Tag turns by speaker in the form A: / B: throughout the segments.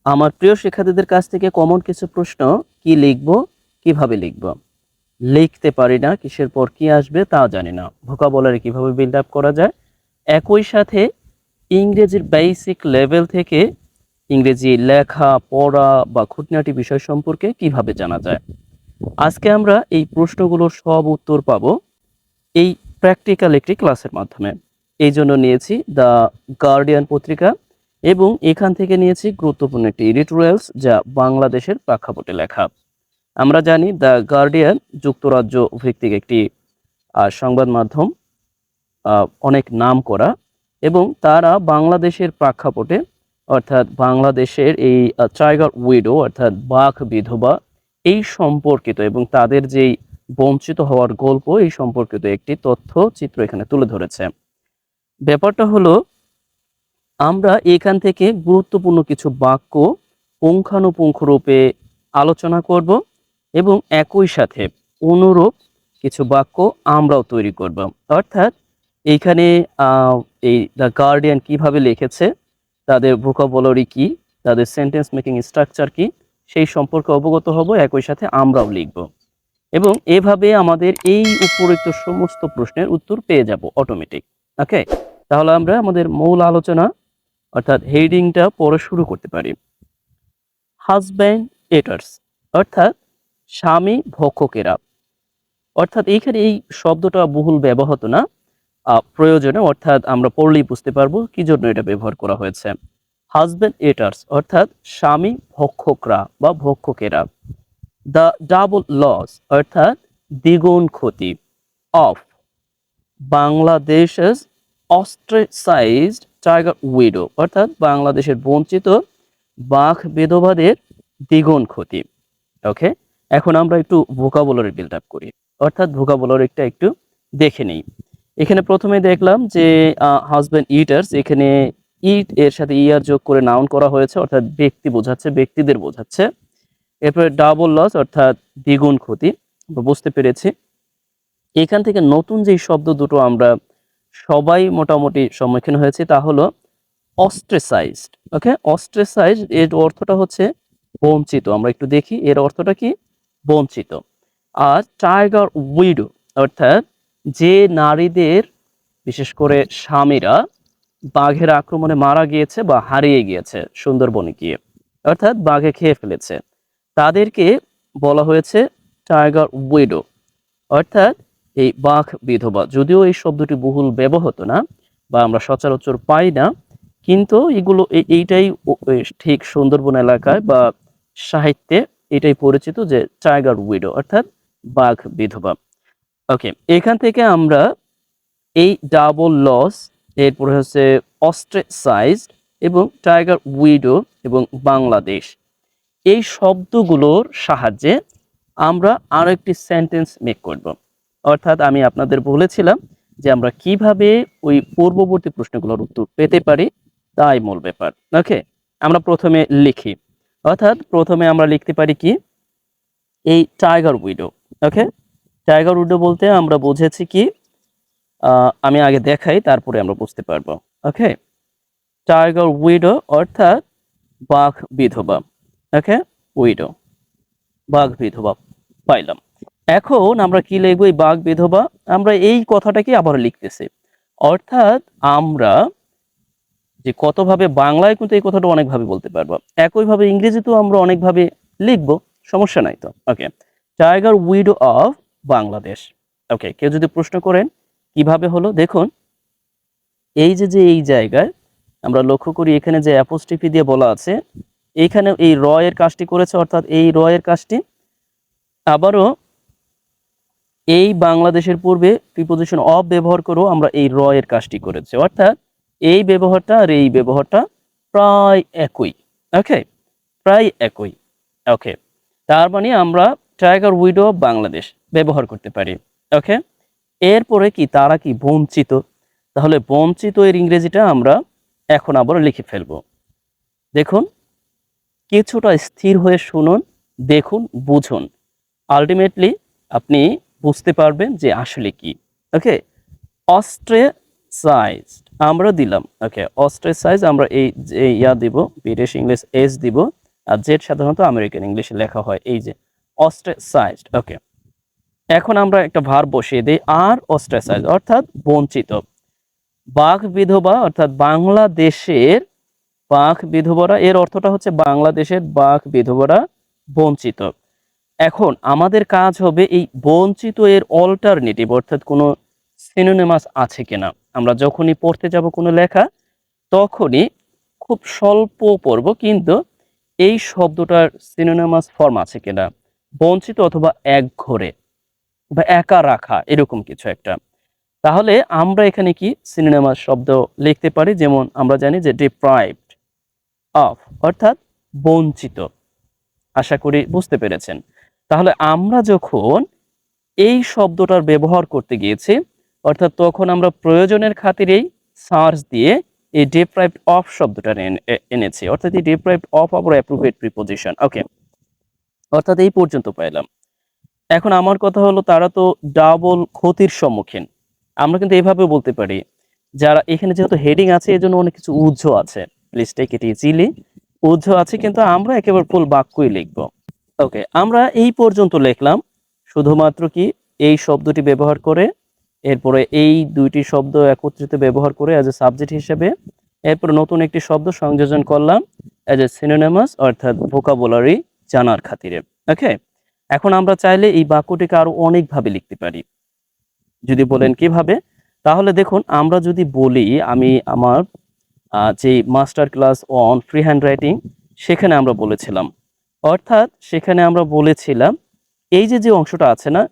A: আমার প্রিয় শিক্ষার্থীদের কাছ থেকে কমন কিছু প্রশ্ন, কি লিখব, কিভাবে লিখব, লিখতে পারি না, কিসের পর কি আসবে তা জানি না, ভোকাবুলারি কিভাবে বিল্ড আপ করা যায়, একই সাথে ইংরেজির বেসিক লেভেল থেকে ইংরেজি লেখা পড়া বা খুঁটিনাটি বিষয় সম্পর্কে কিভাবে জানা যায়। আজকে আমরা এই প্রশ্নগুলোর সব উত্তর পাবো এই প্র্যাকটিক্যাল একটি ক্লাসের মাধ্যমে। এই জন্য নিয়েছি দ্য গার্ডিয়ান পত্রিকা এবং এখান থেকে নিয়েছি গুরুত্বপূর্ণ একটি এডিটোরিয়ালস যা বাংলাদেশের প্রেক্ষাপটে লেখা। আমরা জানি দ্য গার্ডিয়ান যুক্তরাজ্য ভিত্তিক একটি সংবাদ মাধ্যম, অনেক নাম করা, এবং তারা বাংলাদেশের প্রেক্ষাপটে অর্থাৎ বাংলাদেশের এই টাইগার উইডো অর্থাৎ বাঘ বিধবা এই সম্পর্কিত এবং তাদের যেই বঞ্চিত হওয়ার গল্প এই সম্পর্কিত একটি তথ্যচিত্র এখানে তুলে ধরেছে। ব্যাপারটা হলো, আমরা এখান থেকে গুরুত্বপূর্ণ কিছু বাক্য পুঙ্খানুপুঙ্খ রূপে আলোচনা করব এবং একই সাথে অনুরূপ কিছু বাক্য আমরাও তৈরি করব। অর্থাৎ এইখানে এই দ্য গার্ডিয়ান কিভাবে লিখেছে, তাদের ভোকাবুলারি কি, তাদের সেন্টেন্স মেকিং স্ট্রাকচার কি, সেই সম্পর্কে অবগত হব, একই সাথে আমরাও লিখব এবং এভাবে আমাদের এই উপরিক্ত সমস্ত প্রশ্নের উত্তর পেয়ে যাব অটোমেটিক। ওকে, তাহলে আমরা আমাদের মূল আলোচনা অর্থাৎ হেডিংটা পড়া শুরু করতে পারি। হাজব্যান্ড এটার্স অর্থাৎ স্বামী ভক্ষকেরা। অর্থাৎ এইখানে এই শব্দটা বহুল ব্যবহৃত না, প্রয়োজনে, অর্থাৎ আমরা পড়লেই বুঝতে পারবো কি জন্য এটা ব্যবহার করা হয়েছে। হাজব্যান্ড এটার্স অর্থাৎ স্বামী ভক্ষকরা বা ভক্ষকেরা। দ্য ডাবল লস অর্থাৎ দ্বিগুণ ক্ষতি। অফ বাংলাদেশের অস্ট্রেসাইজড টাইগার উইডো অর্থাৎ বাংলাদেশের বঞ্চিত বাঘ বিধবাদের দ্বিগুণ ক্ষতি। ওকে, এখন আমরা একটু ভোকাবুলারি বিল্ড আপ করি, অর্থাৎ ভোকাবুলারিটা একটু দেখে নেই। এখানে প্রথমে দেখলাম যে হাজব্যান্ড ইটার্স, এখানে ইট এর সাথে ইয়ার যোগ করে নাউন করা হয়েছে অর্থাৎ ব্যক্তি বোঝাচ্ছে, ব্যক্তিদের বোঝাচ্ছে। এরপরে ডাবল লস অর্থাৎ দ্বিগুণ ক্ষতি, আমরা বুঝতে পেরেছি। এখান থেকে নতুন যেই শব্দ দুটো আমরা সবাই মোটামুটি সম্মুখীন হয়েছে তা হলো অস্ট্রেসাইজড। ওকে, অস্ট্রেসাইজড এর অর্থটা হচ্ছে বঞ্চিত। আমরা একটু দেখি এর অর্থটা কি, বঞ্চিত। আর টাইগার উইডো অর্থাৎ যে নারীদের, বিশেষ করে স্বামীরা বাঘের আক্রমণে মারা গিয়েছে বা হারিয়ে গিয়েছে সুন্দরবনে গিয়ে, অর্থাৎ বাঘে খেয়ে ফেলেছে, তাদেরকে বলা হয়েছে টাইগার উইডো অর্থাৎ এই বাঘ বিধবা। যদিও এই শব্দটি বহুল ব্যবহৃত না বা আমরা সচরাচর পাই না, কিন্তু এগুলো এইটাই ঠিক সুন্দরবন এলাকায় বা সাহিত্যে এটাই পরিচিত যে টাইগার উইডো অর্থাৎ বাঘ বিধবা। ওকে, এখান থেকে আমরা এই ডাবল লস, এরপরে হচ্ছে অস্ট্রেসাইজড এবং টাইগার উইডো এবং বাংলাদেশ, এই শব্দগুলোর সাহায্যে আমরা আরো একটি সেন্টেন্স মেক করব। অর্থাৎ আমি আপনাদের বলেছিলাম যে আমরা কিভাবে ওই পূর্ববর্তী প্রশ্নগুলোর উত্তর পেতে পারি, তাই মূল ব্যাপার। ওকে, আমরা প্রথমে লিখি, অর্থাৎ প্রথমে আমরা লিখতে পারি কি, এই টাইগার উইডো। ওকে, টাইগার উইডো বলতে আমরা বুঝেছি কি, আমি আগে দেখাই তারপরে আমরা বুঝতে পারবো। ওকে, টাইগার উইডো অর্থাৎ বাঘ বিধবা। ওকে, উইডো বাঘ বিধবা পাইলাম। এখন আমরা কি লিখবো, এই বাঘ বিধবা, আমরা এই কথাটাকে আবার লিখতেছি। অর্থাৎ আমরা যে কতভাবে বাংলায় কিন্তু এই কথাটা অনেকভাবে বলতে পারবো, একইভাবে ইংরেজিতেও আমরা অনেকভাবে লিখবো, সমস্যা নাই তো। ওকে, টাইগার উইডো অফ বাংলাদেশ। ওকে, কেউ যদি প্রশ্ন করেন কিভাবে হলো, দেখুন এই যে এই জায়গায় আমরা লক্ষ্য করি এখানে যে অ্যাপোস্ট্রফি দিয়ে বলা আছে, এইখানে এই র এর কাজটি করেছে, অর্থাৎ এই র এর কাজটি। আবারও এই বাংলাদেশের পূর্বে প্রিপোজিশন অফ ব্যবহার করেও আমরা এই র এর কাজটি করেছি, অর্থাৎ এই ব্যবহারটা আর এই ব্যবহারটা প্রায় একই। ওকে, প্রায় একই। ওকে, তার মানে আমরা টাইগার উইডো অফ বাংলাদেশ ব্যবহার করতে পারি। ওকে, এরপরে কি, তারা কি বঞ্চিত, তাহলে বঞ্চিত এর ইংরেজিটা আমরা এখন আবার লিখে ফেলবো। দেখুন, কিছুটা স্থির হয়ে শুনুন, দেখুন, বুঝুন, আলটিমেটলি আপনি বুঝতে পারবেন যে আসলে কি। ওকে, অস্ট্রেসাইজড আমরা দিলাম ওকে অস্ট্রেসাইজ, আমরা এই যে ইয়া দিব ব্রিটিশ ইংলিশ এস দিব, আর জেড সাধারণত আমেরিকান ইংলিশে লেখা হয়, এই যে অস্ট্রেসাইজড। ওকে, এখন আমরা একটা ভার বসিয়ে দিই, আর অস্ট্রেসাইজ অর্থাৎ বঞ্চিত। বাঘ বিধবা অর্থাৎ বাংলাদেশের বাঘ বিধবারা, এর অর্থটা হচ্ছে বাংলাদেশের বাঘ বিধবারা বঞ্চিত। এখন আমাদের কাজ হবে এই বঞ্চিত এর অল্টারনেটিভ অর্থাৎ কোনো সিনোনিমাস আছে কিনা। আমরা যখনই পড়তে যাব কোনো লেখা তখনই খুব স্বল্প পড়ব, কিন্তু এই শব্দটার সিনোনিমাস ফর্ম আছে কিনা, বঞ্চিত অথবা একঘরে বা একা রাখা এরকম কিছু একটা। তাহলে আমরা এখানে কি সিনোনিমাস শব্দ লিখতে পারি, যেমন আমরা জানি যে ডিপ্রাইভড অফ অর্থাৎ বঞ্চিত। আশা করি বুঝতে পেরেছেন। তাহলে আমরা যখন এই শব্দটার ব্যবহার করতে গিয়েছি, অর্থাৎ তখন আমরা প্রয়োজনের খাতিরেই সার্চ দিয়ে এই ডিপ্রাইভড অফ শব্দটা এনেছি, অর্থাৎ এই ডিপ্রাইভড অফ আবার অ্যাপ্রোপ্রিয়েট প্রিপোজিশন। ওকে, অর্থাৎ এই পর্যন্ত পাইলাম। এখন আমার কথা হলো তারা তো ডাবল ক্ষতির সম্মুখীন। আমরা কিন্তু এইভাবে বলতে পারি, যারা এখানে যেহেতু হেডিং আছে এজন্য অনেক কিছু উজ্জ্ব আছে, প্লিজ টেক ইট ইজিলি, উজ্জ্ব আছে, কিন্তু আমরা একেবারে ফুল বাক্যই লিখব। ওকে, আমরা এই পর্যন্ত লিখলাম শুধুমাত্র কি এই শব্দটি ব্যবহার করে, এরপরে এই দুইটি শব্দ একত্রিত ব্যবহার করে অ্যাজ এ সাবজেক্ট হিসেবে, এরপরে নতুন একটি শব্দ সংযোজন করলাম অ্যাজ এ সিনোনিমাস অর্থাৎ ভোকাবুলারি জানার খাতিরে। ওকে, এখন আমরা চাইলে এই বাক্যটিকে আরো অনেকভাবে লিখতে পারি। যদি বলেন কিভাবে, তাহলে দেখুন আমরা যদি বলি, আমি আমার যে master class on free hand writing সেখানে আমরা বলেছিলাম, অর্থাৎ সেখানে আমরা বলেছিলাম এই যে যে অংশটা আছে না,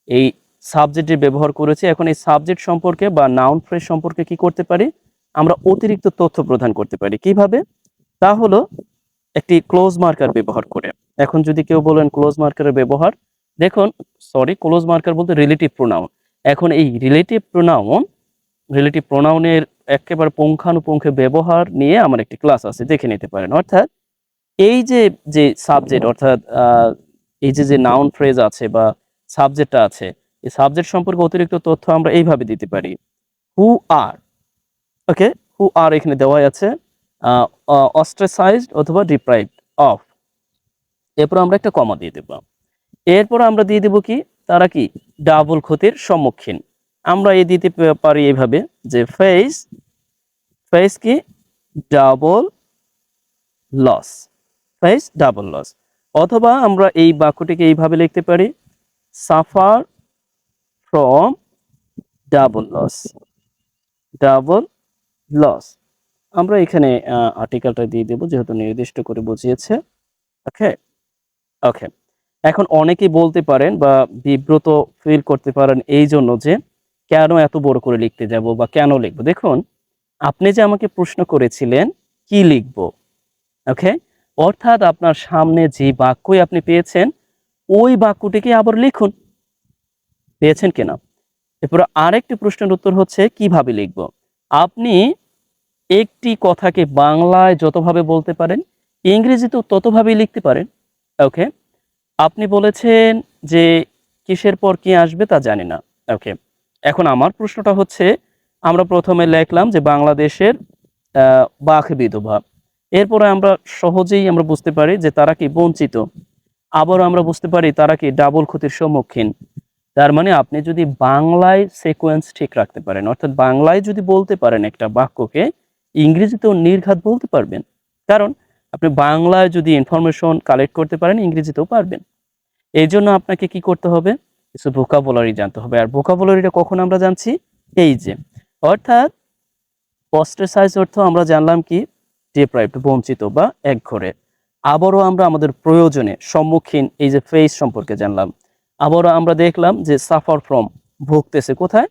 A: এই সাবজেক্টের ব্যবহার করেছি। এখন এই সাবজেক্ট সম্পর্কে বা নাউন ফ্রেজ সম্পর্কে কি করতে পারি, আমরা অতিরিক্ত তথ্য প্রদান করতে পারি। কিভাবে, তা হলো একটি ক্লোজ মার্কার ব্যবহার করে। এখন যদি কেউ বলেন ক্লোজ মার্কারের ব্যবহার, দেখুন সরি ক্লোজ মার্কার বলতে রিলেটিভ প্রোনাউন। এখন এই রিলেটিভ প্রোনাউনের একেবারে পুঙ্খানুপুঙ্খে ব্যবহার নিয়ে আমার একটি ক্লাস আছে, দেখে নিতে পারেন। অর্থাৎ এই যে যে সাবজেক্ট অর্থাৎ এই যে যে নাউন ফ্রেজ আছে বা সাবজেক্টটা আছে, এই সাবজেক্ট সম্পর্কে অতিরিক্ত তথ্য আমরা এইভাবে দিতে পারি, হু আর। ওকে, হু আর এখানে দেওয়াই আছে, অস্ট্রেসাইজড অথবা ডিপ্রাইভড অফ, এরপর আমরা একটা কমা দিয়ে দেব। এরপর আমরা দিয়ে দেব কি, তারা কি ডাবল ক্ষতির সম্মুখীন। আমরা এই দিতে পারি এইভাবে যে ফেস কি double loss, face double loss. অথবা আমরা এই বাক্যটিকে এইভাবে লিখতে পারি, সাফার ফ্রম ডাবল লস। আমরা এখানে আর্টিকেলটা দিয়ে দেব যেহেতু নির্দিষ্ট করে বুঝিয়েছে। ওকে ওকে, এখন অনেকেই বলতে পারেন বা বিব্রত ফিল করতে পারেন এই জন্য যে কেন এত বড় করে লিখতে যাব বা কেন লিখবো। দেখুন, আপনি যে আমাকে প্রশ্ন করেছিলেন কি লিখব, ওকে, অর্থাৎ আপনার সামনে যে বাক্যই আপনি পেয়েছেন ওই বাক্যটিকে আবার লিখুন, পেয়েছেন কিনা। এরপর আরেকটি প্রশ্নের উত্তর হচ্ছে কিভাবে লিখব। আপনি একটি কথাকে বাংলায় যতভাবে বলতে পারেন ইংরেজিতেও ততভাবেই লিখতে পারেন। ওকে, আপনি বলেছেন যে কিসের পর কি আসবে তা জানি না। ওকে, এখন আমার প্রশ্নটা হচ্ছে, আমরা প্রথমে লিখলাম যে বাংলাদেশের বাঘ বিধবা, এরপরে আমরা সহজেই আমরা বুঝতে পারি যে তারা কি বঞ্চিত, আবারও আমরা বুঝতে পারি তারা কি ডাবল ক্ষতির সম্মুখীন। তার মানে আপনি যদি বাংলায় সিকোয়েন্স ঠিক রাখতে পারেন, অর্থাৎ বাংলায় যদি বলতে পারেন একটা বাক্যকে, ইংরেজিতেও নির্ঘাত বলতে পারবেন। কারণ আপনি বাংলায় যদি ইনফরমেশন কালেক্ট করতে পারেন ইংরেজিতেও পারবেন। এই জন্য আপনাকে কি করতে হবে, কিছু ভোকাবুলারি জানতে হবে। আর ভোকাবুলারিটা কখন আমরা জানছি, এই যে অর্থাৎ অস্ট্রেসাইজ অর্থ আমরা জানলাম কি ডিপ্রাইভড বঞ্চিত বা একঘরে। আবারও আমরা আমাদের প্রয়োজনে সম্মুখীন এই যে ফেস সম্পর্কে জানলাম। আবারও আমরা দেখলাম যে সাফার ফ্রম ভুগতেছে, কোথায়,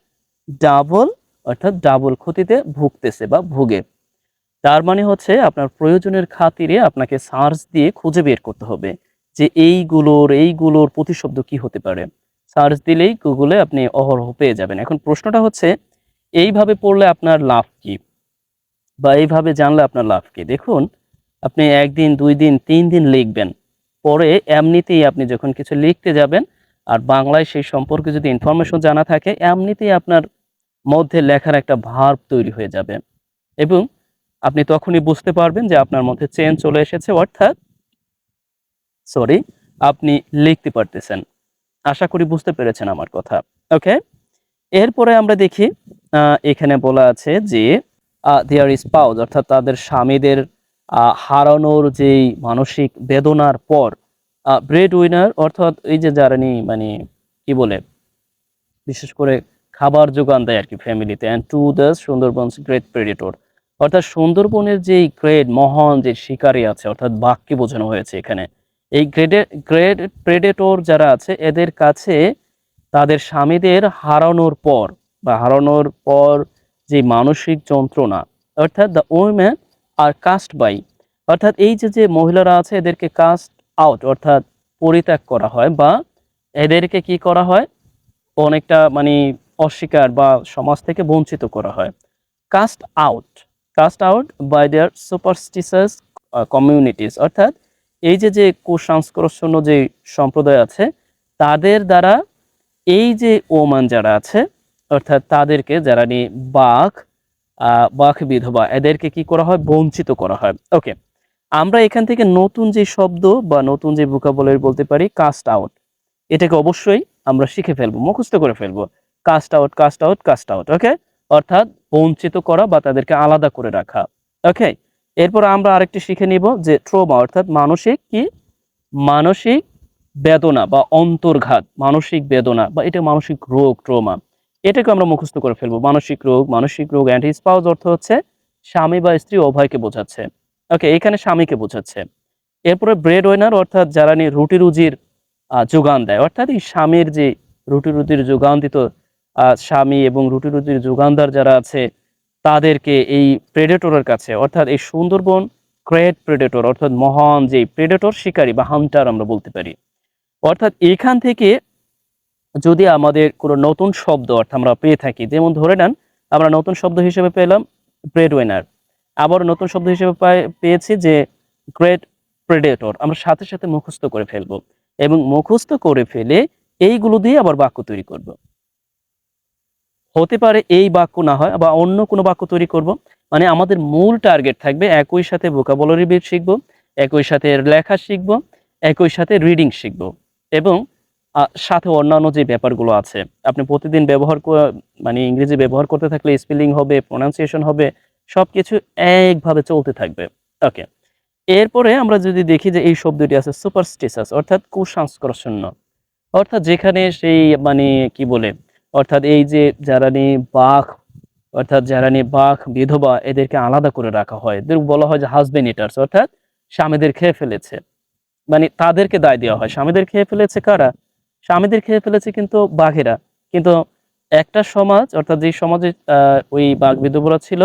A: ডাবল অর্থাৎ ডাবল ক্ষতিতে ভুগতেছে বা ভুগে। তার মানে হচ্ছে আপনার প্রয়োজনের খাতিরে আপনাকে সার্চ দিয়ে খুঁজে বের করতে হবে যে এইগুলোর প্রতিশব্দ কি হতে পারে। সার্চ দিলেই গুগলে আপনি অহরহ পেয়ে যাবেন। এখন প্রশ্নটা হচ্ছে এইভাবে পড়লে আপনার লাভ কি, বা এইভাবে জানলে আপনার লাভ কি। দেখুন, আপনি 1 দিন 2 দিন 3 দিন লিখবেন, পরে এমনিতেই আপনি যখন কিছু লিখতে যাবেন আর বাংলায় সেই সম্পর্কে যদি ইনফরমেশন জানা থাকে, এমনিতেই আপনার মধ্যে লেখার একটা ভার্ব তৈরি হয়ে যাবে। এবং আপনি তখনই বুঝতে পারবেন যে আপনার মধ্যে চেঞ্জ চলে এসেছে, অর্থাৎ আপনি লিখতে পারতেছেন। আশা করি বুঝতে পেরেছেন আমার কথা। ওকে, এরপরে আমরা দেখি এখানে বলা আছে যে দেয়ার স্পাউস, অর্থাৎ তাদের স্বামীদের হারানোর যেই মানসিক বেদনার পর ব্রেড উইনার, অর্থাৎ এই যে যারা মানে কি বলে, বিশেষ করে খাবার যোগান দেয় আর কি ফ্যামিলিতে, and to the Sundarbans great Predator, অর্থাৎ সুন্দরবনের যেই গ্রেট মহান যে শিকারী আছে, অর্থাৎ বাঘকে বোঝানো হয়েছে এখানে। এই গ্রেট প্রেডেটর যারা আছে এদের কাছে তাদের স্বামীদের হারানোর পর যে মানসিক যন্ত্রণা, অর্থাৎ the women are cast by, অর্থাৎ এই যে মহিলারা আছে এদেরকে কাস্ট আউট, অর্থাৎ পরিত্যাগ করা হয়, বা এদেরকে কি করা হয়, অনেকটা মানে অস্বীকার বা সমাজ থেকে বঞ্চিত করা হয়। Cast out cast out by their superstitious communities, অর্থাৎ এই যে কুসংস্কারশূন্য যে সম্প্রদায় আছে তাদের দ্বারা এই যে ওমান যারা আছে, অর্থাৎ তাদেরকে যারা নিয়ে বাঘ বিধবা, এদেরকে কি করা হয়, বঞ্চিত করা হয়। ওকে, আমরা এখান থেকে নতুন যে শব্দ বা নতুন যে ভোকাবুলারি বলতে পারি কাস্ট আউট, এটাকে অবশ্যই আমরা শিখে ফেলবো, মুখস্থ করে ফেলবো। Cast out, cast out, cast out. Okay, অর্থাৎ বঞ্চিত করা বা তাদেরকে আলাদা করে রাখা। ওকে, এরপর আমরা আরেকটি শিখে নিব যে ট্রমা, অর্থাৎ মানসিক বেদনা বা অন্তর্ঘাত, মানসিক বেদনা বা এটা মানসিক রোগ, ট্রমা, এটাকে আমরা মুখস্থ করে ফেলবো। মানসিক রোগ অ্যান্ড স্পাউস অর্থ হচ্ছে স্বামী বা স্ত্রী উভয়কে বোঝাচ্ছে। ওকে, এখানে স্বামীকে বোঝাচ্ছে। এরপরে ব্রেড ওয়েনার, অর্থাৎ যারা নিয়ে রুটি রুজির যোগান দেয়, অর্থাৎ এই স্বামীর যে রুটি রুটির যোগান দিত স্বামী এবং রুটি রুটির যোগানদার যারা আছে তাদেরকে এই প্রেডেটরের কাছে, অর্থাৎ এই সুন্দরবন গ্রেট প্রেডেটর, অর্থাৎ মহান যে প্রেডেটর শিকারী বা হান্টার আমরা বলতে পারি। অর্থাৎ এখান থেকে যদি আমাদের কোনো নতুন শব্দ অর্থাৎ আমরা পেয়ে থাকি, যেমন ধরে নেন আমরা নতুন শব্দ হিসেবে পেলাম ব্রেড উইনার, আবার নতুন শব্দ হিসেবে পেয়েছি যে গ্রেট প্রেডেটর, আমরা সাথে সাথে মুখস্থ করে ফেলবো এবং মুখস্থ করে ফেলে এইগুলো দিয়ে আবার বাক্য তৈরি করব। হতে পারে এই বাক্য না হয় বা অন্য কোনো বাক্য তৈরি করব, মানে আমাদের মূল টার্গেট থাকবে একই সাথে ভোকাবুলারি বিট শিখবো, একই সাথে লেখা শিখবো, একই সাথে রিডিং শিখবো, এবং সাথে অন্যান্য যে ব্যাপারগুলো আছে আপনি প্রতিদিন মানে ইংরেজি ব্যবহার করতে থাকলে স্পেলিং হবে, প্রোনাউন্সিয়েশন হবে, সবকিছু একভাবে চলতে থাকবে। ওকে, এরপরে আমরা যদি দেখি যে এই শব্দটি আছে সুপারস্টিশাস, অর্থাৎ কুসংস্কারশূন্য, অর্থাৎ যেখানে সেই মানে কি বলে, অর্থাৎ এই যে যারা নিয়ে বাঘ বিধবা এদেরকে আলাদা করে রাখা হয়, এদের বলা হয় যে হাজবেন্ড ইটার্স, অর্থাৎ স্বামীদের খেয়ে ফেলেছে, মানে তাদেরকে দায় দেওয়া হয়। স্বামীদের খেয়ে ফেলেছে কারা? স্বামীদের খেয়ে ফেলেছে কিন্তু বাঘেরা। কিন্তু একটা সমাজ, অর্থাৎ যে সমাজে ওই বাঘ বিধবরা ছিল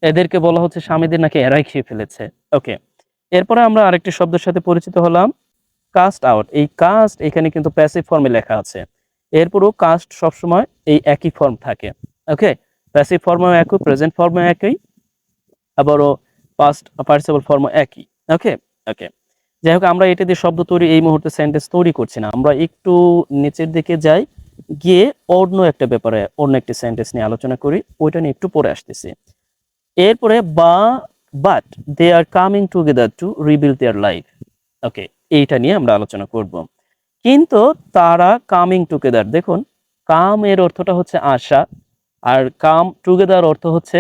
A: এদেরকে বলা হচ্ছে স্বামীদের নাকি এরাই খেয়ে ফেলেছে। ওকে, এরপরে আমরা আরেকটি শব্দের সাথে পরিচিত হলাম, কাস্ট আউট। এই কাস্ট এখানে কিন্তু প্যাসিভ ফর্মে লেখা আছে, এরপরও কাস্ট সবসময় এই একই ফর্ম থাকে। ওকে, প্যাসিভ ফর্মেও একই, প্রেজেন্ট ফর্মেও একই, আবারও পাস্ট পার্টিসিপল ফর্মও একই। ওকে ওকে, যাই হোক, আমরা এটা দিয়ে শব্দ তৈরি এই মুহূর্তে সেন্টেন্স তৈরি করছি না, আমরা একটু নিচের দিকে যাই, গিয়ে অন্য একটা ব্যাপারে অন্য একটি সেন্টেন্স নিয়ে আলোচনা করি, ওইটা নিয়ে একটু পরে আসতেছি। এরপরে but they are coming together to rebuild their life. Okay, এইটা নিয়ে আমরা আলোচনা করব। কিন্তু তারা কামিং টুগেদার, দেখুন কাম এর অর্থটা হচ্ছে আসা, আর কাম টুগেদার অর্থ হচ্ছে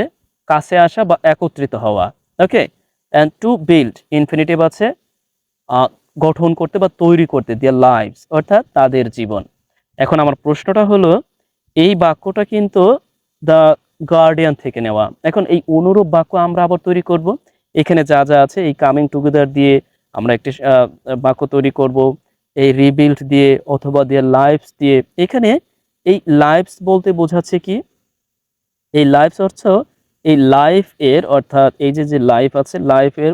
A: কাছে আসা বা একত্রিত হওয়া। ওকে, অ্যান্ড টু বিল্ড ইনফিনিটিভ আছে গঠন করতে বা তৈরি করতে, দেয়ার লাইভস অর্থাৎ তাদের জীবন। এখন আমার প্রশ্নটা হলো, এই বাক্যটা কিন্তু দ্য গার্ডিয়ান থেকে নেওয়া। এখন এই অনুরূপ বাক্য আমরা আবার তৈরি করব, এখানে যা যা আছে এই কামিং টুগেদার দিয়ে আমরা একটি বাক্য তৈরি করব, এই রিবিল্ড দিয়ে অথবা দেয়ার লাইভস দিয়ে। এখানে এই লাইভস বলতে বোঝাচ্ছে কি, এই লাইভস অর্থ এই লাইফ এর, অর্থাৎ এই যে লাইফ আছে লাইফ এর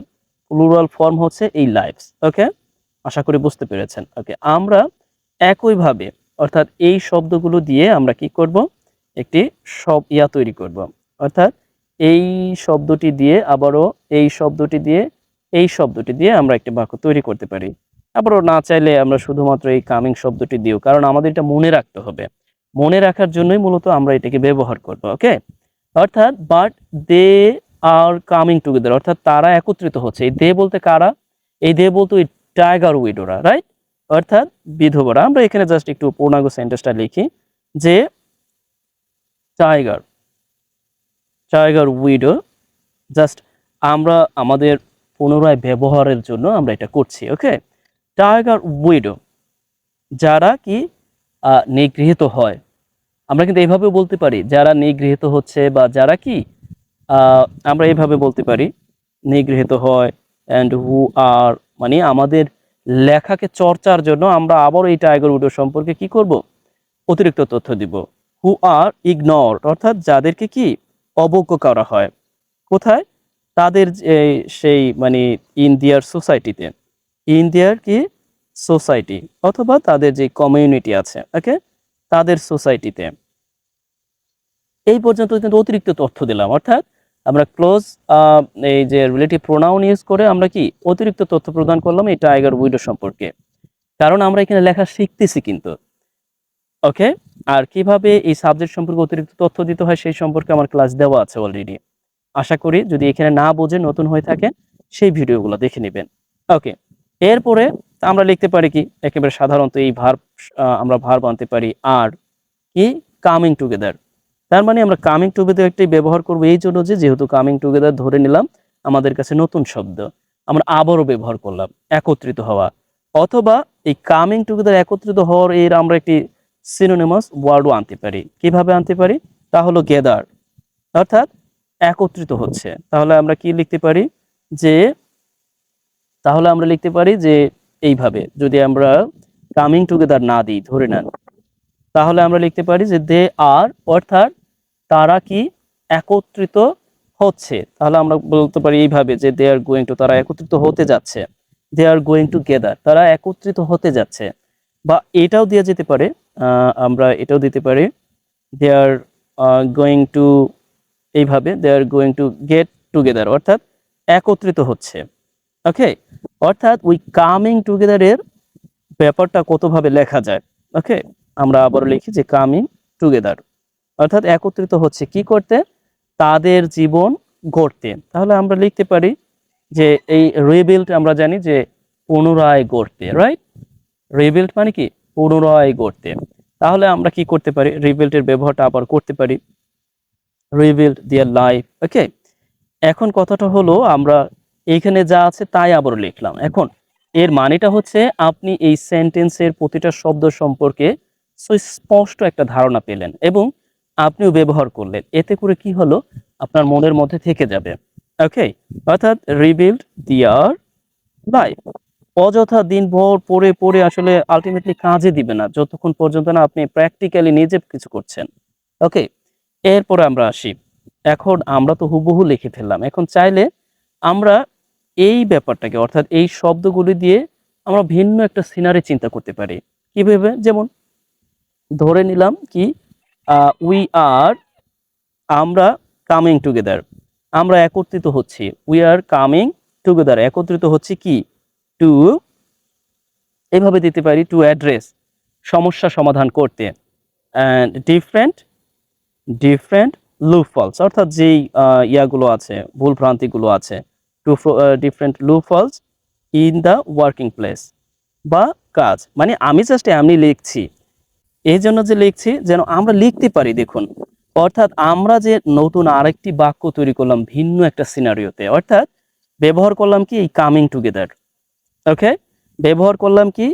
A: প্লুরাল ফর্ম হচ্ছে এই লাইভস। ওকে, আশা করি বুঝতে পেরেছেন। ওকে, আমরা একইভাবে অর্থাৎ এই শব্দগুলো দিয়ে আমরা কি করব, একটি তৈরি করব, অর্থাৎ এই শব্দটি দিয়ে আবারও এই শব্দটি দিয়ে এই শব্দটি দিয়ে আমরা একটি বাক্য তৈরি করতে পারি। আবারও না চাইলে আমরা শুধুমাত্র এই কামিং শব্দটি দিও, কারণ আমাদের এটা মনে রাখতে হবে, মনে রাখার জন্যই মূলত আমরা এটাকে ব্যবহার করব। ওকে, অর্থাৎ but they are coming together, অর্থাৎ তারা একত্রিত হচ্ছে। এই দে বলতে কারা? এই দে বলতে ওই টাইগার উইডোরা, রাইট? অর্থাৎ বিধবারা। আমরা এখানে জাস্ট একটু পূর্ণাঙ্গ সেন্টেন্সটা লিখি যে টাইগার টাইগার উইডো, জাস্ট আমরা আমাদের পুনরায় ব্যবহারের জন্য আমরা এটা করছি। ওকে, টাইগার উইডো যারা কি নিগৃহীত হয়। আমরা কিন্তু এইভাবে বলতে পারি যারা নিগৃহীত হচ্ছে, বা যারা কি আমরা এইভাবে বলতে পারি নিগৃহীত হয়। অ্যান্ড হু আর, মানে আমাদের লেখাকে চর্চার জন্য আমরা আবার এই টাইগার উইডো সম্পর্কে কি করব, অতিরিক্ত তথ্য দিব। হু আর ইগনোর, অর্থাৎ যাদেরকে কি অবজ্ঞা করা হয়। কোথায়? তাদের সেই মানে ইন দেয়ার সোসাইটিতে, ইন দেয়ার কি সোসাইটি, অথবা তাদের যে কমিউনিটি আছে, ওকে, তাদের সোসাইটিতে। এই পর্যন্ত কিন্তু অতিরিক্ত তথ্য দিলাম, অর্থাৎ আমরা ক্লোজ এই যে রিলেটিভ প্রোনাউন ইউজ করে আমরা কি অতিরিক্ত তথ্য প্রদান করলাম এই টাইগার উইডো সম্পর্কে, কারণ আমরা এখানে লেখা শিখতেছি কিন্তু। ওকে, আর কিভাবে এই সাবজেক্ট সম্পর্কে অতিরিক্ত তথ্য দিতে হয় সেই সম্পর্কে আমার ক্লাস দেওয়া আছে অলরেডি। আশা করি যদি এখানে না বুঝে নতুন হয়ে থাকে সেই ভিডিওগুলো দেখে নেবেন। ওকে, এরপরে আমরা লিখতে পারি কি একেবারে সাধারণত এই ভার্ব, আমরা ভার্ব আনতে পারি আর কি কামিং টুগেদার। তার মানে আমরা কামিং টুগেদার একটাই ব্যবহার করব এই জন্য যে যেহেতু কামিং টুগেদার ধরে নিলাম আমাদের কাছে নতুন শব্দ, আমরা আবারও ব্যবহার করলাম একত্রিত হওয়া। অথবা এই কামিং টুগেদার একত্রিত হওয়ার এর আমরা একটি সিনোনিমাস ওয়ার্ডও আনতে পারি। কিভাবে আনতে পারি? তা হলো গেদার, অর্থাৎ একত্রিত হচ্ছে। তাহলে আমরা কি লিখতে পারি যে, তাহলে আমরা লিখতে পারি যে এইভাবে, যদি আমরা কামিং টুগেদার না দিই, ধরে নেন, তাহলে আমরা লিখতে পারি যে দে আর, অর্থাৎ তারা কি একত্রিত হচ্ছে। তাহলে আমরা বলতে পারি এইভাবে যে দে আর গোয়িং টু, তারা একত্রিত হতে যাচ্ছে। দে আর গোয়িং টু গেদার, তারা একত্রিত হতে যাচ্ছে। বা এটাও দেওয়া যেতে পারে, আমরা এটাও দিতে পারি দে আর গোয়িং টু, এইভাবে they are going to get together, অর্থাৎ একত্রিত হচ্ছে। ওকে, অর্থাৎ ওই কামিং টুগেদারের ব্যাপারটা কতভাবে লেখা যায়। ওকে, আমরা আবার লিখি যে কামিং টুগেদার, অর্থাৎ একত্রিত হচ্ছে কি করতে, তাদের জীবন গড়তে। তাহলে আমরা লিখতে পারি যে এই রিবিল্ড, আমরা জানি যে পুনরায় গড়তে, রাইট? রিবিল্ড মানে কি পুনরায় গড়তে। তাহলে আমরা কি করতে পারি, রিবিল্ডের ব্যবহারটা আবার করতে পারি, রিবিল্ড দেয়ার লাইফ। ওকে, এখন কথাটা হলো আমরা এইখানে যা আছে তাই আবার লিখলাম। এখন এর মানেটা হচ্ছে আপনি এই সেন্টেন্সের প্রতিটা শব্দ সম্পর্কে সুস্পষ্ট একটা ধারণা পেলেন এবং আপনিও ব্যবহার করলেন। এতে করে কি হলো, আপনার মনের মধ্যে থেকে যাবে। ওকে, অর্থাৎ রিবিল্ড দেয়ার লাইফ। অযথা দিনভর পড়ে পড়ে আসলে আলটিমেটলি কাজে দিবে না যতক্ষণ পর্যন্ত না আপনি প্র্যাকটিক্যালি নিজে কিছু করছেন। ওকে, এরপরে আমরা আসি। এখন আমরা তো হুবহু লিখে ফেললাম, এখন চাইলে আমরা এই ব্যাপারটাকে, অর্থাৎ এই শব্দগুলি দিয়ে আমরা ভিন্ন একটা সিনারি চিন্তা করতে পারি। কিভাবে? যেমন ধরে নিলাম কি উই আর, আমরা কামিং টুগেদার, আমরা একত্রিত হচ্ছি। উই আর কামিং টুগেদার, একত্রিত হচ্ছে কি টু, এভাবে দিতে পারি টু অ্যাড্রেস, সমস্যা সমাধান করতে। অ্যান্ড ডিফারেন্ট ডিফারেন্ট লুপহোলস, অর্থাৎ যেই ইয়াগুলো আছে, ভুল ভ্রান্তিগুলো আছে, to different loopholes in the working place, বা কাজ। মানে আমি জাস্ট এমনি লিখছি, এই জন্য যে লিখছি যেন আমরা লিখতে পারি। দেখুন, অর্থাৎ আমরা যে নতুন আরেকটি বাক্য তৈরি করলাম ভিন্ন একটা সিনারিওতে, অর্থাৎ ব্যবহার করলাম কি এই কামিং টুগেদার। ওকে, ব্যবহার করলাম কি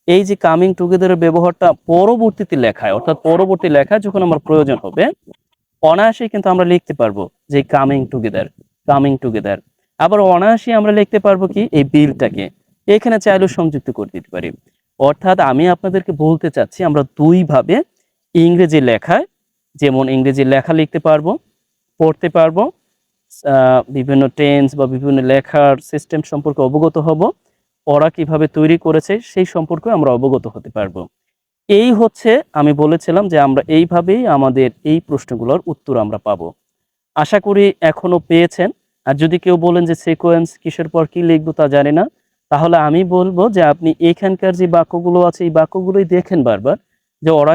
A: এই যে কামিং টুগেদারের ব্যবহারটা পরবর্তীতে লেখায়, অর্থাৎ পরবর্তী লেখায় যখন আমার প্রয়োজন হবে অনায়াসেই কিন্তু আমরা লিখতে পারবো যে কামিং টুগেদার, কামিং টুগেদার। আবার অনায়াসেই আমরা লিখতে পারবো কি এই বিলটাকে এখানে চাইলেও সংযুক্ত করে দিতে পারি। অর্থাৎ আমি আপনাদেরকে বলতে চাচ্ছি আমরা দুইভাবে ইংরেজি লেখায়, যেমন ইংরেজি লেখা লিখতে পারবো, পড়তে পারবো, বিভিন্ন টেন্স বা বিভিন্ন লেখার সিস্টেম সম্পর্কে অবগত হব, ওরা কিভাবে তৈরি করেছে সেই সম্পর্কে আমরা অবগত হতে পারবো। এই হচ্ছে আমি বলেছিলাম যে আমরা এইভাবেই আমাদের এই প্রশ্নগুলোর উত্তর আমরা পাবো। আশা করি এখনো পেয়েছেন। আর যদি কেউ বলেন যে সিকোয়েন্স কিসের পর কি লিখবো তা জানি না, তাহলে আমি বলবো যে আপনি এখানকার যে বাক্যগুলো আছে এই বাক্যগুলোই দেখেন বারবার যে ওরা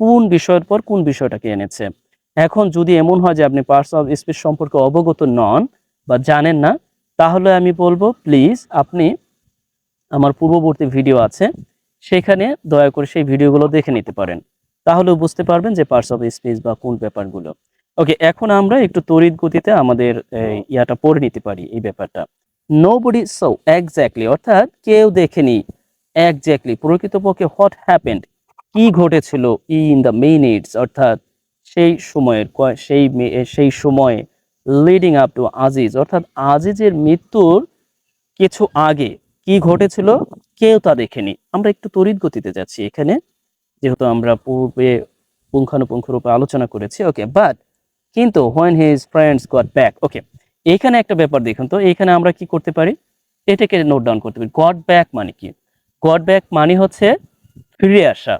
A: কোন বিষয়ের পর কোন বিষয়টাকে এনেছে। এখন যদি এমন হয় যে আপনি পার্টস অফ স্পিচ সম্পর্কে অবগত নন বা জানেন না, তাহলে আমি বলবো প্লিজ আপনি আমার পূর্ববর্তী ভিডিও আছে, সেখানে দয়া করে সেই ভিডিওগুলো দেখে নিতে পারেন। তাহলেও বুঝতে পারবেন যে পার্টস অফ স্পিচ বা কোন ব্যাপারগুলো। ওকে, এখন আমরা একটু তড়িৎ গতিতে আমাদের ইয়াটা পড়ে নিতে পারি এই ব্যাপারটা। নোবডি সো এক্স্যাক্টলি, অর্থাৎ কেউ দেখেনি এক্স্যাক্টলি প্রকৃতপক্ষে হোয়াট হ্যাপেন্ড, কি ঘটেছিল ইন দ্য মিনিটস, অর্থাৎ সেই সময়ের সেই সময়ে লিডিং আপ টু আজিজ, অর্থাৎ আজিজের মৃত্যুর কিছু আগে কি ঘটেছিল কেউ তা দেখেনি। আমরা একটু তড়িৎ গতিতে যাচ্ছি এখানে, যেহেতু আমরা পূর্বে পুঙ্খানুপুঙ্খরূপে আলোচনা করেছি। ওকে, বাট কিন্তু when his friends got back, ওকে, এখানে একটা ব্যাপার দেখুন তো, এখানে আমরা কি করতে পারি, এটাকে নোট ডাউন করতে পারি। গট ব্যাক মানে কি? গট ব্যাক মানে হচ্ছে ফিরে আসা।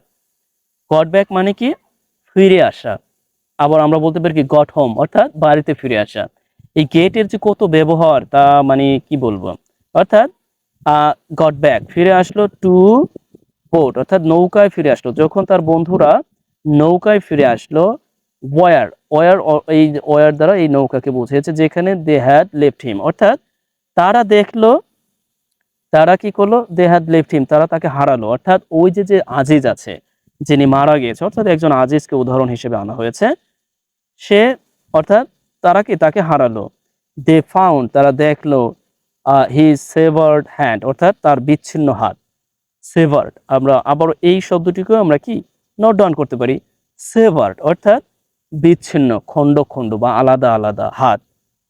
A: গট ব্যাক মানে কি? ফিরে আসা। আবার আমরা বলতে পারি কি গট হোম, অর্থাৎ বাড়িতে ফিরে আসা। এই গেটের যে কত ব্যবহার তা মানে কি বলবো, অর্থাৎ গট ব্যাক ফিরে আসলো টু বোট, অর্থাৎ নৌকায় ফিরে আসলো। যখন তার বন্ধুরা নৌকায় ফিরে আসলো, ওয়ার ওয়ার, এই ওয়ার দ্বারা এই নৌকাকে বুঝিয়েছে, যেখানে দে হ্যাড লেফট হিম, অর্থাৎ তারা দেখলো, তারা কি করলো, দে হ্যাড লেফট হিম, তারা তাকে হারালো। অর্থাৎ ওই যে যে আজিজ আছে যিনি মারা গিয়েছে, অর্থাৎ একজন আজিজকে উদাহরণ হিসেবে আনা হয়েছে, সে অর্থাৎ তারা কি তাকে হারালো। দে ফাউন্ড, তারা দেখলো হিজ সেভার্ড হ্যান্ড, অর্থাৎ তার বিচ্ছিন্ন হাত। সেভার্ড, আমরা আবার এই শব্দটিকেও আমরা কি নোট ডাউন করতে পারি। সেভার্ড অর্থাৎ বিচ্ছিন্ন, খণ্ড খণ্ড বা আলাদা আলাদা হাত।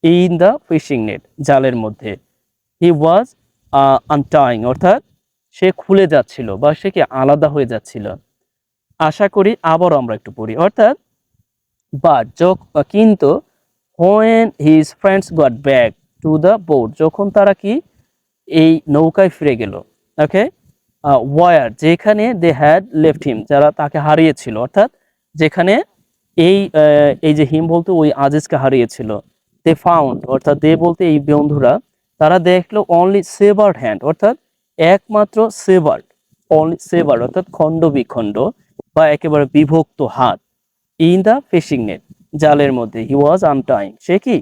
A: ইন দ্য ফিশিং নেট, জালের মধ্যে। হি ওয়াজ আনটাইং, অর্থাৎ সে খুলে যাচ্ছিল বা সে কি আলাদা হয়ে যাচ্ছিল। আশা করি আবারও আমরা একটু পড়ি, অর্থাৎ বাট কিন্তু when his friends got back to the boat, যখন তারা কি এই নৌকায় ফিরে গেল। ওকে, ওয়ার, যেখানে দে হ্যাড লেফট হিম, যারা তাকে হারিয়েছিল, অর্থাৎ যেখানে এই যে হিম বলতে ওই আজিজকে হারিয়েছিল। দে ফাউন্ড, অর্থাৎ দে বলতে এই বন্ধুরা, তারা দেখলো অনলি সেভার্ড হ্যান্ড, অর্থাৎ একমাত্র সেভার্ড, অনলি সেভার্ড অর্থাৎ খণ্ড বিখণ্ড বা একেবারে বিভক্ত হাত। ইন দ্য ফিশিং নেট, জালের মধ্যে। হি ওয়াজ আনটাইং, সে কি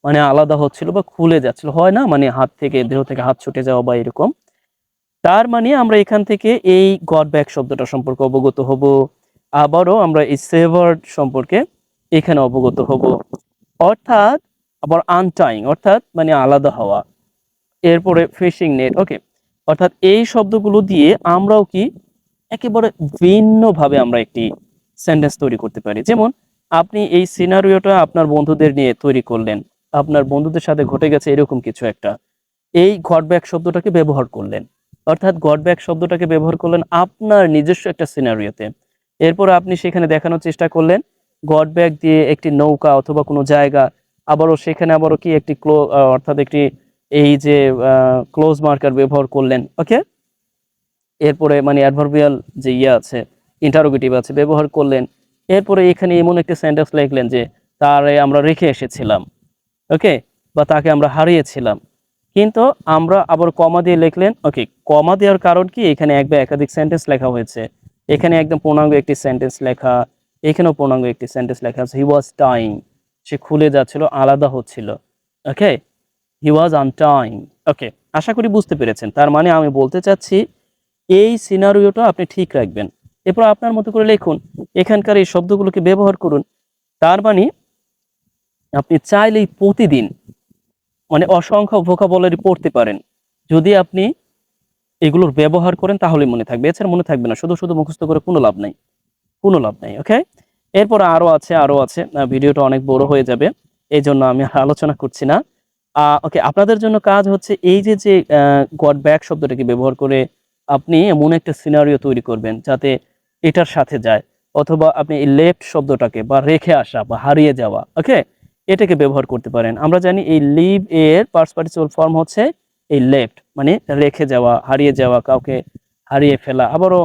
A: মানে আলাদা হচ্ছিল বা খুলে যাচ্ছিল, হয় না মানে হাত থেকে, দেহ থেকে হাত ছুটে যাওয়া বা এরকম। তার মানে আমরা এখান থেকে এই গট ব্যাক শব্দটা সম্পর্কে অবগত হব। আবারও আমরা এই সেভার্ড সম্পর্কে এখানে অবগত হব। অর্থাৎ আবার আনটাইং অর্থাৎ মানে আলাদা হওয়া, এরপরে ফিশিং নেট। ওকে, অর্থাৎ এই শব্দগুলো দিয়ে আমরাও কি একেবারে ভিন্নভাবে আমরা একটি সেন্টেন্স তৈরি করতে পারি। যেমন আপনি এই সিনারিওটা আপনার বন্ধুদের নিয়ে তৈরি করলেন, আপনার বন্ধুদের সাথে ঘটে গেছে এরকম কিছু একটা, এই গট ব্যাক শব্দটাকে ব্যবহার করলেন, অর্থাৎ গট ব্যাক শব্দটাকে ব্যবহার করলেন আপনার নিজস্ব একটা সিনারিওতে। এরপর আপনি সেখানে দেখানোর চেষ্টা করলেন গট ব্যাক দিয়ে একটি নৌকা অথবা কোনো জায়গা, আবারও সেখানে আবারও কি একটি অর্থাৎ একটি এই যে ক্লোজ মার্কার ব্যবহার করলেন। ওকে, এরপরে মানে অ্যাডভার্বিয়াল যে আছে, ইন্টারোগেটিভ আছে ব্যবহার করলেন। এরপরে এখানে এমন একটা সেন্টেন্স লিখলেন যে তারে আমরা রেখে এসেছিলাম, ওকে, বা তাকে আমরা হারিয়েছিলাম। কিন্তু আমরা আবার কমা দিয়ে লিখলেন। ওকে, কমা দেওয়ার কারণ কি, এখানে এক বা একাধিক সেন্টেন্স লেখা হয়েছে, এখানে একদম পূর্ণাঙ্গ একটি সেন্টেন্স লেখা, এখানেও পূর্ণাঙ্গ একটি সেন্টেন্স লেখা আছে। হি ওয়াজ টাইং, সে খুলে যাচ্ছিল, আলাদা হচ্ছিল। ওকে, হি ওয়াজ আনটাইং। ওকে, আশা করি বুঝতে পেরেছেন। তার মানে আমি বলতে চাচ্ছি এই সিনারিওটা আপনি ঠিক রাখবেন, এরপর আপনার মতো করে লিখুন, এখানকার এই শব্দগুলোকে ব্যবহার করুন। তার মানে আপনি চাইলেই প্রতিদিন মানে অসংখ্য ভোকাবুলারি পড়তে পারেন। যদি আপনি এগুলোর ব্যবহার করেন তাহলে মনে থাকবে, এছাড়া মনে থাকবে না। শুধু শুধু মুখস্থ করে কোনো লাভ নাই, কোনো লাভ নাই। ওকে, এরপর আরো আছে ভিডিওটা অনেক বড় হয়ে যাবে, এই জন্য আমি আর আলোচনা করছি না। ওকে, আপনাদের জন্য কাজ হচ্ছে এই যে যে গট ব্যাক শব্দটাকে ব্যবহার করে আপনি এমন একটা সিনারিও তৈরি করবেন যাতে এটার সাথে যায়, অথবা আপনি এই লেফট শব্দটাকে বা রেখে আসা বা হারিয়ে যাওয়া, ওকে, এটাকে ব্যবহার করতে পারেন। আমরা জানি এই লিভ এর পাস্ট পার্টিসিপল ফর্ম হচ্ছে এই লেফট, মানে রেখে যাওয়া, হারিয়ে যাওয়া, কাউকে হারিয়ে ফেলা। আবারও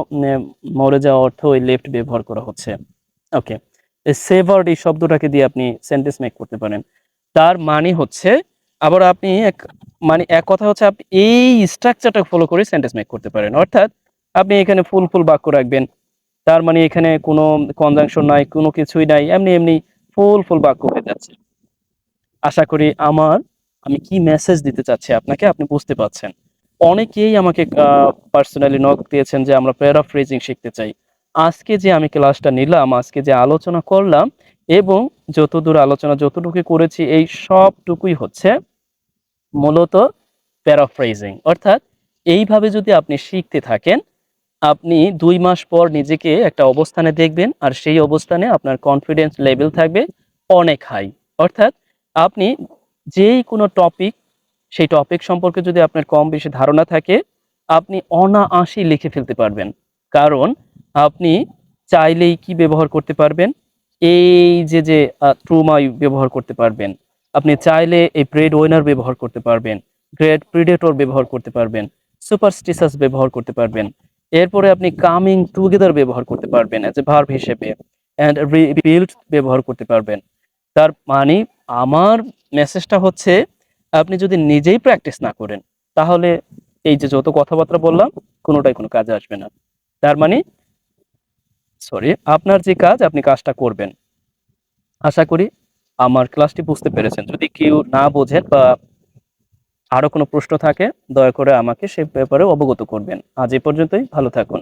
A: মরে যাওয়া অর্থ ওই লেফট ব্যবহার করা হচ্ছে। ওকে, সেভার্ড এই শব্দটাকে দিয়ে আপনি সেন্টেন্স মেক করতে পারেন। তার মানে হচ্ছে আবার আপনি এক কথা হচ্ছে আপনি এই স্ট্রাকচারটা ফলো করে সেন্টেন্স মেক করতে পারেন। অর্থাৎ আপনি এখানে ফুল ফুল বাক্য রাখবেন, তার মানে এখানে কোনো কনজাংশন নাই, কোনো কিছুই নাই, এমনি এমনি ফুল বাক্য হয়ে যাচ্ছে। আশা করি আমি কি মেসেজ দিতে চাচ্ছি আপনাকে আপনি বুঝতে পারছেন। অনেকেই আমাকে পার্সোনালি নক দিয়েছেন যে আমরা প্যারাফ্রেজিং শিখতে চাই। আজকে যে আমি ক্লাসটা নিলাম, আজকে যে আলোচনা করলাম এবং যতদূর আলোচনা যতটুকু করেছি এই সবটুকুই হচ্ছে মূলত প্যারাফ্রেজিং। অর্থাৎ এইভাবে যদি আপনি শিখতে থাকেন, আপনি ২ মাস পর নিজেকে একটা অবস্থানে দেখবেন আর সেই অবস্থানে আপনার কনফিডেন্স লেভেল থাকবে অনেক হাই। অর্থাৎ আপনি যেই কোনো টপিক, সেই টপিক সম্পর্কে যদি আপনার কম বেশি ধারণা থাকে, আপনি অনায়াসেই লিখে ফেলতে পারবেন। কারণ আপনি চাইলেই কি ব্যবহার করতে পারবেন? এই যে ট্রুমা ব্যবহার করতে পারবেন। আপনি চাইলে এই ব্রেড উইনার ব্যবহার করতে পারবেন, গ্রেট প্রিডেটর ব্যবহার করতে পারবেন, সুপারস্টিশাস ব্যবহার করতে পারবেন। এরপরে আপনি কামিং টুগেদার ব্যবহার করতে পারবেন অ্যাজ এ ভার্ব হিসেবে অ্যান্ড রিবিল্ড ব্যবহার করতে পারবেন। তার মানে আমার মেসেজটা হচ্ছে আপনি যদি নিজেই প্র্যাকটিস না করেন তাহলে এই যে যত কথাবার্তা বললাম কোনোটাই কোনো কাজে আসবে না। তার মানে আপনার যে কাজ আপনি কাজটা করবেন। আশা করি আমার ক্লাসটি বুঝতে পেরেছেন। যদি কেউ না বোঝেন বা আরো কোনো প্রশ্ন থাকে দয়া করে আমাকে সে ব্যাপারে অবগত করবেন। আজ এ পর্যন্তই। ভালো থাকুন।